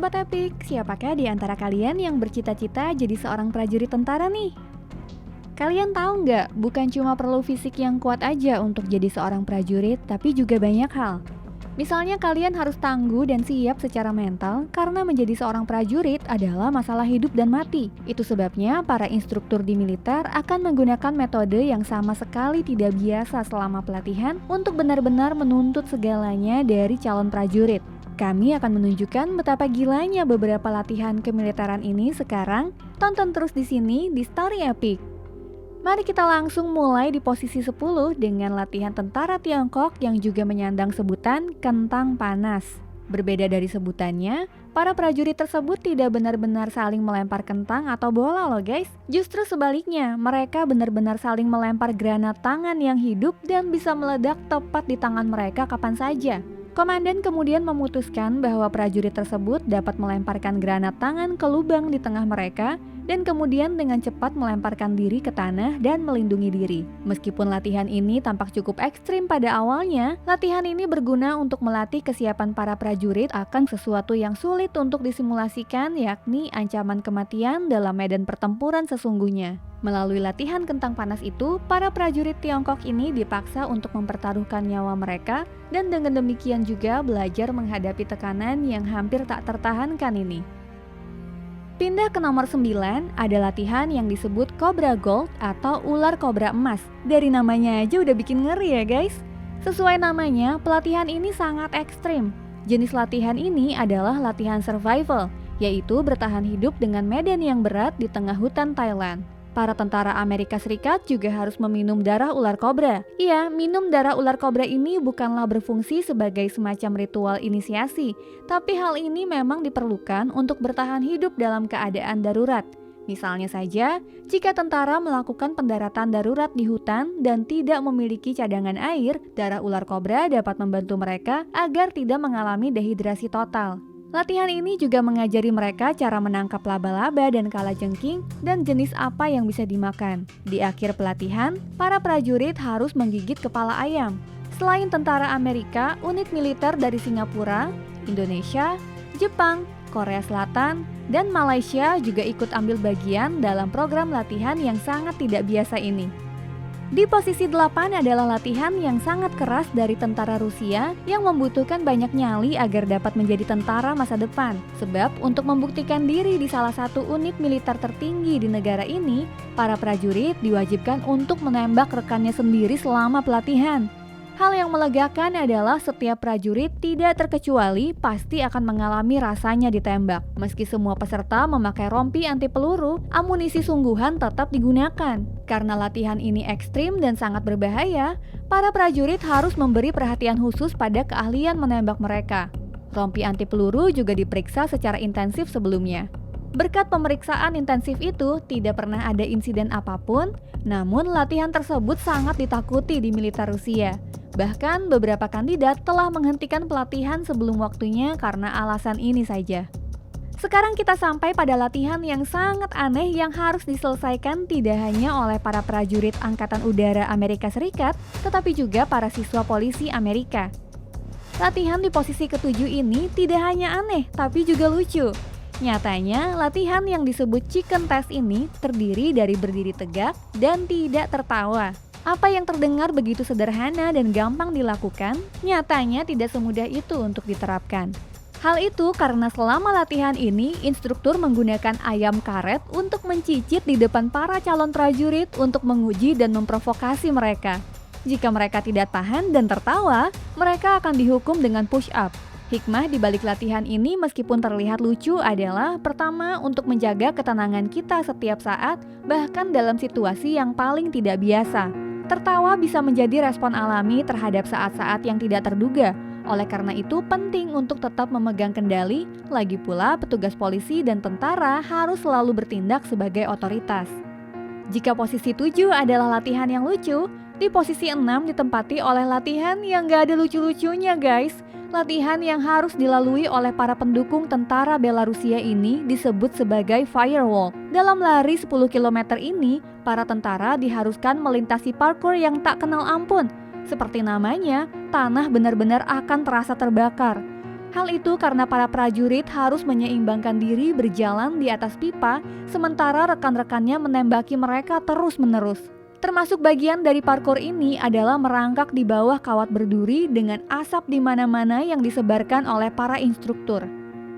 Sobat Epic, siapakah di antara kalian yang bercita-cita jadi seorang prajurit tentara nih? Kalian tahu nggak, bukan cuma perlu fisik yang kuat aja untuk jadi seorang prajurit, tapi juga banyak hal. Misalnya kalian harus tangguh dan siap secara mental karena menjadi seorang prajurit adalah masalah hidup dan mati. Itu sebabnya para instruktur di militer akan menggunakan metode yang sama sekali tidak biasa selama pelatihan untuk benar-benar menuntut segalanya dari calon prajurit. Kami akan menunjukkan betapa gilanya beberapa latihan kemiliteran ini sekarang. Tonton terus di sini di Story Epic. Mari kita langsung mulai di posisi 10 dengan latihan tentara Tiongkok yang juga menyandang sebutan kentang panas. Berbeda dari sebutannya, para prajurit tersebut tidak benar-benar saling melempar kentang atau bola loh guys. Justru sebaliknya, mereka benar-benar saling melempar granat tangan yang hidup dan bisa meledak tepat di tangan mereka kapan saja. Komandan kemudian memutuskan bahwa prajurit tersebut dapat melemparkan granat tangan ke lubang di tengah mereka dan kemudian dengan cepat melemparkan diri ke tanah dan melindungi diri. Meskipun latihan ini tampak cukup ekstrim pada awalnya, latihan ini berguna untuk melatih kesiapan para prajurit akan sesuatu yang sulit untuk disimulasikan, yakni ancaman kematian dalam medan pertempuran sesungguhnya. Melalui latihan kentang panas itu, para prajurit Tiongkok ini dipaksa untuk mempertaruhkan nyawa mereka dan dengan demikian juga belajar menghadapi tekanan yang hampir tak tertahankan ini. Pindah ke nomor 9, ada latihan yang disebut Cobra Gold atau ular kobra emas. Dari namanya aja udah bikin ngeri ya guys. Sesuai namanya, pelatihan ini sangat ekstrim. Jenis latihan ini adalah latihan survival, yaitu bertahan hidup dengan medan yang berat di tengah hutan Thailand. Para tentara Amerika Serikat juga harus meminum darah ular kobra. Iya, minum darah ular kobra ini bukanlah berfungsi sebagai semacam ritual inisiasi, tapi hal ini memang diperlukan untuk bertahan hidup dalam keadaan darurat. Misalnya saja, jika tentara melakukan pendaratan darurat di hutan dan tidak memiliki cadangan air, darah ular kobra dapat membantu mereka agar tidak mengalami dehidrasi total. Latihan ini juga mengajari mereka cara menangkap laba-laba dan kalajengking dan jenis apa yang bisa dimakan. Di akhir pelatihan, para prajurit harus menggigit kepala ayam. Selain tentara Amerika, unit militer dari Singapura, Indonesia, Jepang, Korea Selatan, dan Malaysia juga ikut ambil bagian dalam program latihan yang sangat tidak biasa ini. Di posisi 8 adalah latihan yang sangat keras dari tentara Rusia yang membutuhkan banyak nyali agar dapat menjadi tentara masa depan. Sebab untuk membuktikan diri di salah satu unit militer tertinggi di negara ini, para prajurit diwajibkan untuk menembak rekannya sendiri selama pelatihan. Hal yang melegakan adalah setiap prajurit tidak terkecuali pasti akan mengalami rasanya ditembak. Meski semua peserta memakai rompi anti peluru, amunisi sungguhan tetap digunakan. Karena latihan ini ekstrim dan sangat berbahaya, para prajurit harus memberi perhatian khusus pada keahlian menembak mereka. Rompi anti peluru juga diperiksa secara intensif sebelumnya. Berkat pemeriksaan intensif itu, tidak pernah ada insiden apapun, namun latihan tersebut sangat ditakuti di militer Rusia. Bahkan beberapa kandidat telah menghentikan pelatihan sebelum waktunya karena alasan ini saja. Sekarang kita sampai pada latihan yang sangat aneh yang harus diselesaikan tidak hanya oleh para prajurit Angkatan Udara Amerika Serikat, tetapi juga para siswa polisi Amerika. Latihan di posisi ke-7 ini tidak hanya aneh, tapi juga lucu. Nyatanya, latihan yang disebut chicken test ini terdiri dari berdiri tegak dan tidak tertawa. Apa yang terdengar begitu sederhana dan gampang dilakukan, nyatanya tidak semudah itu untuk diterapkan. Hal itu karena selama latihan ini, instruktur menggunakan ayam karet untuk mencicit di depan para calon prajurit untuk menguji dan memprovokasi mereka. Jika mereka tidak tahan dan tertawa, mereka akan dihukum dengan push up. Hikmah di balik latihan ini meskipun terlihat lucu adalah pertama untuk menjaga ketenangan kita setiap saat, bahkan dalam situasi yang paling tidak biasa. Tertawa bisa menjadi respon alami terhadap saat-saat yang tidak terduga. Oleh karena itu penting untuk tetap memegang kendali, lagi pula petugas polisi dan tentara harus selalu bertindak sebagai otoritas. Jika posisi 7 adalah latihan yang lucu, di posisi 6 ditempati oleh latihan yang gak ada lucu-lucunya guys. Latihan yang harus dilalui oleh para pendukung tentara Belarusia ini disebut sebagai firewall. Dalam lari 10 km ini, para tentara diharuskan melintasi parkur yang tak kenal ampun. Seperti namanya, tanah benar-benar akan terasa terbakar. Hal itu karena para prajurit harus menyeimbangkan diri berjalan di atas pipa, sementara rekan-rekannya menembaki mereka terus-menerus. Termasuk bagian dari parkour ini adalah merangkak di bawah kawat berduri dengan asap di mana-mana yang disebarkan oleh para instruktur.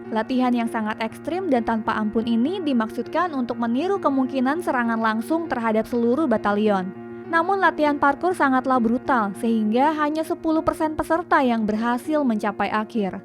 Latihan yang sangat ekstrim dan tanpa ampun ini dimaksudkan untuk meniru kemungkinan serangan langsung terhadap seluruh batalion. Namun latihan parkour sangatlah brutal sehingga hanya 10% peserta yang berhasil mencapai akhir.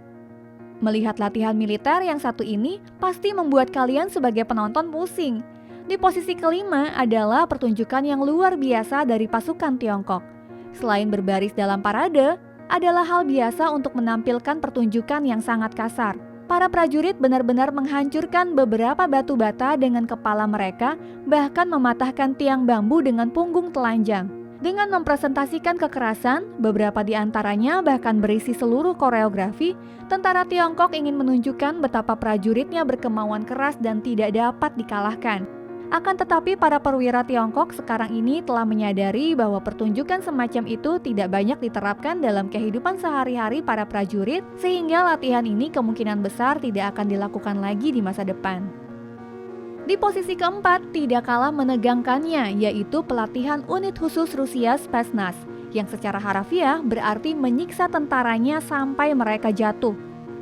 Melihat latihan militer yang satu ini pasti membuat kalian sebagai penonton pusing. Di posisi kelima adalah pertunjukan yang luar biasa dari pasukan Tiongkok. Selain berbaris dalam parade, adalah hal biasa untuk menampilkan pertunjukan yang sangat kasar. Para prajurit benar-benar menghancurkan beberapa batu bata dengan kepala mereka, bahkan mematahkan tiang bambu dengan punggung telanjang. Dengan mempresentasikan kekerasan, beberapa di antaranya bahkan berisi seluruh koreografi, tentara Tiongkok ingin menunjukkan betapa prajuritnya berkemauan keras dan tidak dapat dikalahkan. Akan tetapi para perwira Tiongkok sekarang ini telah menyadari bahwa pertunjukan semacam itu tidak banyak diterapkan dalam kehidupan sehari-hari para prajurit, sehingga latihan ini kemungkinan besar tidak akan dilakukan lagi di masa depan. Di posisi keempat tidak kalah menegangkannya, yaitu pelatihan unit khusus Rusia Spetsnaz, yang secara harafiah berarti menyiksa tentaranya sampai mereka jatuh.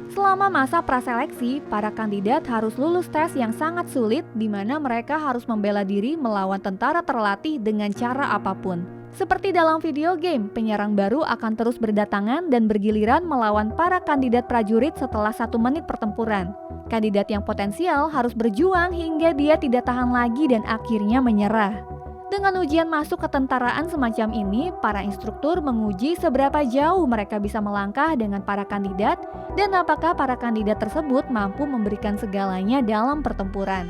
Selama masa praseleksi, para kandidat harus lulus tes yang sangat sulit di mana mereka harus membela diri melawan tentara terlatih dengan cara apapun. Seperti dalam video game, penyerang baru akan terus berdatangan dan bergiliran melawan para kandidat prajurit setelah 1 menit pertempuran. Kandidat yang potensial harus berjuang hingga dia tidak tahan lagi dan akhirnya menyerah. Dengan ujian masuk ketentaraan semacam ini, para instruktur menguji seberapa jauh mereka bisa melangkah dengan para kandidat dan apakah para kandidat tersebut mampu memberikan segalanya dalam pertempuran.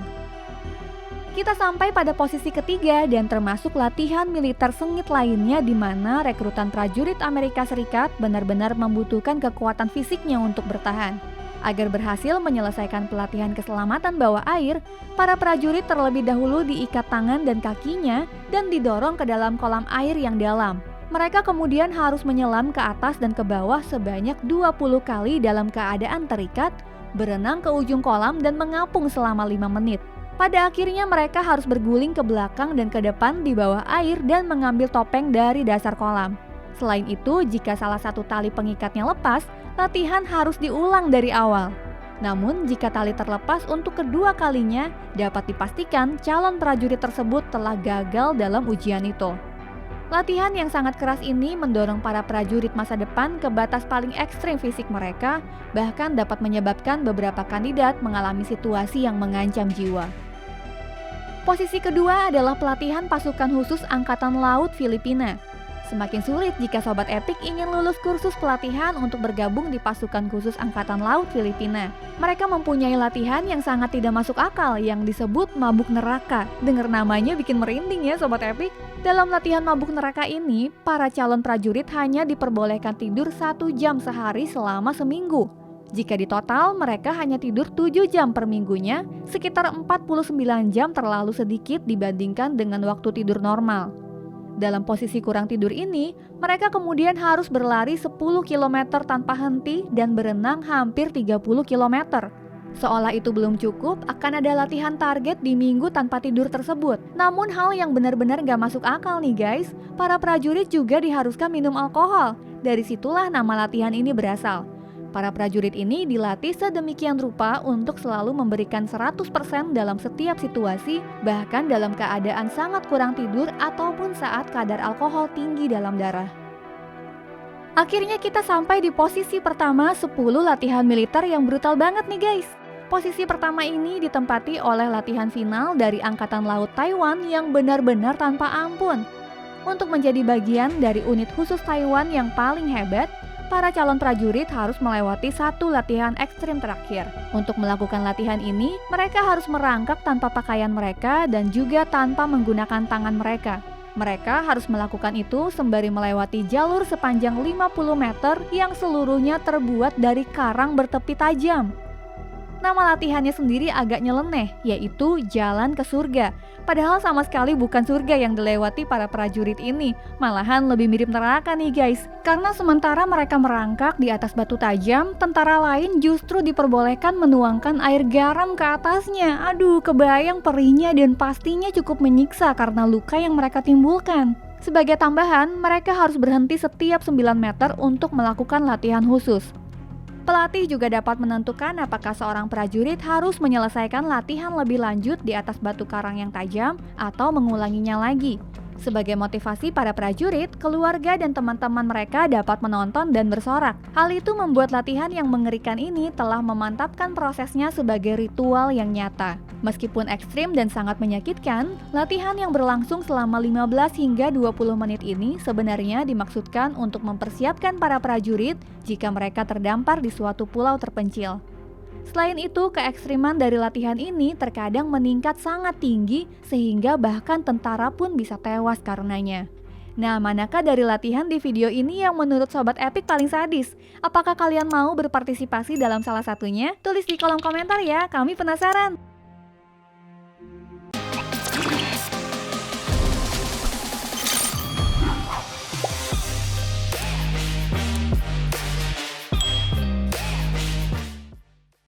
Kita sampai pada posisi ketiga dan termasuk latihan militer sengit lainnya di mana rekrutan prajurit Amerika Serikat benar-benar membutuhkan kekuatan fisiknya untuk bertahan. Agar berhasil menyelesaikan pelatihan keselamatan bawah air, para prajurit terlebih dahulu diikat tangan dan kakinya dan didorong ke dalam kolam air yang dalam. Mereka kemudian harus menyelam ke atas dan ke bawah sebanyak 20 kali dalam keadaan terikat, berenang ke ujung kolam dan mengapung selama 5 menit. Pada akhirnya mereka harus berguling ke belakang dan ke depan di bawah air dan mengambil topeng dari dasar kolam. Selain itu, jika salah satu tali pengikatnya lepas, latihan harus diulang dari awal. Namun, jika tali terlepas untuk kedua kalinya, dapat dipastikan calon prajurit tersebut telah gagal dalam ujian itu. Latihan yang sangat keras ini mendorong para prajurit masa depan ke batas paling ekstrim fisik mereka, bahkan dapat menyebabkan beberapa kandidat mengalami situasi yang mengancam jiwa. Posisi kedua adalah pelatihan pasukan khusus Angkatan Laut Filipina. Semakin sulit jika Sobat Epic ingin lulus kursus pelatihan untuk bergabung di pasukan khusus Angkatan Laut Filipina. Mereka mempunyai latihan yang sangat tidak masuk akal yang disebut mabuk neraka. Dengar namanya bikin merinding ya Sobat Epic. Dalam latihan mabuk neraka ini, para calon prajurit hanya diperbolehkan tidur 1 jam sehari selama seminggu. Jika di total mereka hanya tidur 7 jam per minggunya, sekitar 49 jam terlalu sedikit dibandingkan dengan waktu tidur normal. Dalam posisi kurang tidur ini, mereka kemudian harus berlari 10 km tanpa henti dan berenang hampir 30 km. Seolah itu belum cukup, akan ada latihan target di minggu tanpa tidur tersebut. Namun hal yang benar-benar gak masuk akal nih guys, para prajurit juga diharuskan minum alkohol. Dari situlah nama latihan ini berasal. Para prajurit ini dilatih sedemikian rupa untuk selalu memberikan 100% dalam setiap situasi, bahkan dalam keadaan sangat kurang tidur ataupun saat kadar alkohol tinggi dalam darah. Akhirnya kita sampai di posisi pertama 10 latihan militer yang brutal banget nih guys. Posisi pertama ini ditempati oleh latihan final dari Angkatan Laut Taiwan yang benar-benar tanpa ampun. Untuk menjadi bagian dari unit khusus Taiwan yang paling hebat, para calon prajurit harus melewati 1 latihan ekstrim terakhir. Untuk melakukan latihan ini, mereka harus merangkak tanpa pakaian mereka dan juga tanpa menggunakan tangan mereka. Mereka harus melakukan itu sembari melewati jalur sepanjang 50 meter yang seluruhnya terbuat dari karang bertepi tajam. Nama latihannya sendiri agak nyeleneh, yaitu Jalan ke Surga. Padahal sama sekali bukan surga yang dilewati para prajurit ini, malahan lebih mirip neraka nih guys. Karena sementara mereka merangkak di atas batu tajam, tentara lain justru diperbolehkan menuangkan air garam ke atasnya. Aduh, kebayang perihnya dan pastinya cukup menyiksa karena luka yang mereka timbulkan. Sebagai tambahan, mereka harus berhenti setiap 9 meter untuk melakukan latihan khusus. Pelatih juga dapat menentukan apakah seorang prajurit harus menyelesaikan latihan lebih lanjut di atas batu karang yang tajam atau mengulanginya lagi. Sebagai motivasi para prajurit, keluarga dan teman-teman mereka dapat menonton dan bersorak. Hal itu membuat latihan yang mengerikan ini telah memantapkan prosesnya sebagai ritual yang nyata. Meskipun ekstrim dan sangat menyakitkan, latihan yang berlangsung selama 15 hingga 20 menit ini sebenarnya dimaksudkan untuk mempersiapkan para prajurit jika mereka terdampar di suatu pulau terpencil. Selain itu, keekstriman dari latihan ini terkadang meningkat sangat tinggi sehingga bahkan tentara pun bisa tewas karenanya. Nah, manakah dari latihan di video ini yang menurut Sobat Epic paling sadis? Apakah kalian mau berpartisipasi dalam salah satunya? Tulis di kolom komentar ya, kami penasaran!